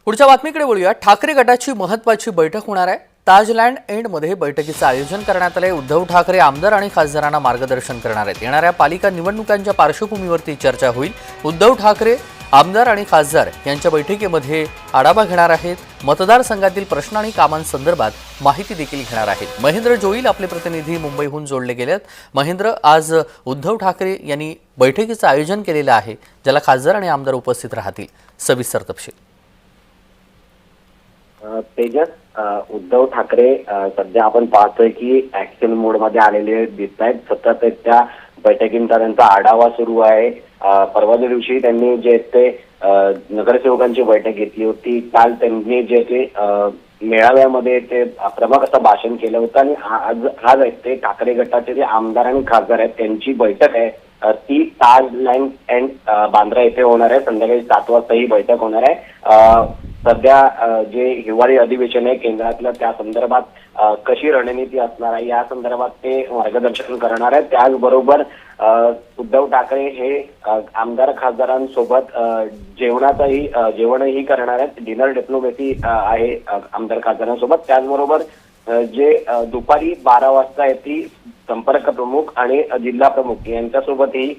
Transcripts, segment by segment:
पुढच्या बातमीकडे वळूया। ठाकरे गटाची महत्त्वाची बैठक होणार आहे। ताजलँड एंडमध्ये बैठकीचं आयोजन करण्यात आले। उद्धव ठाकरे आमदार आणि खासदारांना मार्गदर्शन करणार आहेत। येणाऱ्या पालिका निवडणुकांच्या पार्श्वभूमीवरती चर्चा होईल। उद्धव ठाकरे आमदार आणि खासदार यांच्या बैठकीमध्ये आढावा घेणार आहेत। मतदारसंघातील प्रश्न आणि कामांसंदर्भात माहिती देखील घेणार आहेत। महेंद्र जोईल आपले प्रतिनिधी मुंबईहून जोडले गेलेत। महेंद्र, आज उद्धव ठाकरे यांनी बैठकीचं आयोजन केलेलं आहे, ज्याला खासदार आणि आमदार उपस्थित राहतील। सविस्तर तपशील। तेजस, उद्धव ठाकरे सध्या आपण पाहतोय की ऍक्शन मोड मध्ये आलेले दिसत आहेत। सतत त्या बैठकींचा त्यांचा आढावा सुरू आहे। परवाच्या दिवशी त्यांनी जे ते नगरसेवकांची बैठक घेतली होती। काल त्यांनी जे ते मेळाव्यामध्ये ते प्रमुख असं भाषण केलं होतं आणि आज ते ठाकरे गटाचे जे आमदार आणि खासदार आहेत त्यांची बैठक आहे, ती ताजलँड एंड बांद्रा येथे होणार आहे। संध्याकाळी 7 वाजता ही बैठक होणार आहे। सध्या जे हिवाळी अधिवेशन आहे केंद्रातलं, त्या संदर्भात कशी रणनीती असणार आहे या संदर्भात ते मार्गदर्शन करणार आहेत। त्याचबरोबर उद्धव ठाकरे हे आमदार खासदारांसोबत जेवणही करणार आहेत। डिनर डिप्लोमॅसी आहे आमदार खासदारांसोबत। त्याचबरोबर जे दुपारी 12 वाजता आहे ती संपर्क प्रमुख आणि जिल्हा प्रमुख यांच्यासोबत ही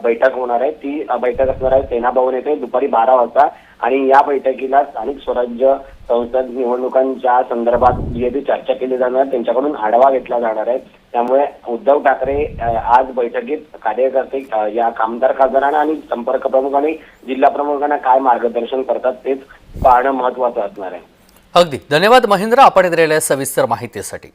बैठक होणार आहे। ती बैठक असणार आहे सेना भवन येथे दुपारी 12 वाजता आणि या बैठकीला स्थानिक स्वराज्य संसद निवडणुकांच्या संदर्भात जी चर्चा केली जाणार, त्यांच्याकडून आढावा घेतला जाणार आहे। त्यामुळे उद्धव ठाकरे आज बैठकीत कार्यकर्ते या आमदार खासदारांना आणि संपर्क प्रमुख आणि जिल्हा प्रमुखांना काय मार्गदर्शन करतात तेच पाहणं महत्त्वाचं असणार आहे। अगदी धन्यवाद महेंद्र, आपण दिलेल्या सविस्तर माहितीसाठी।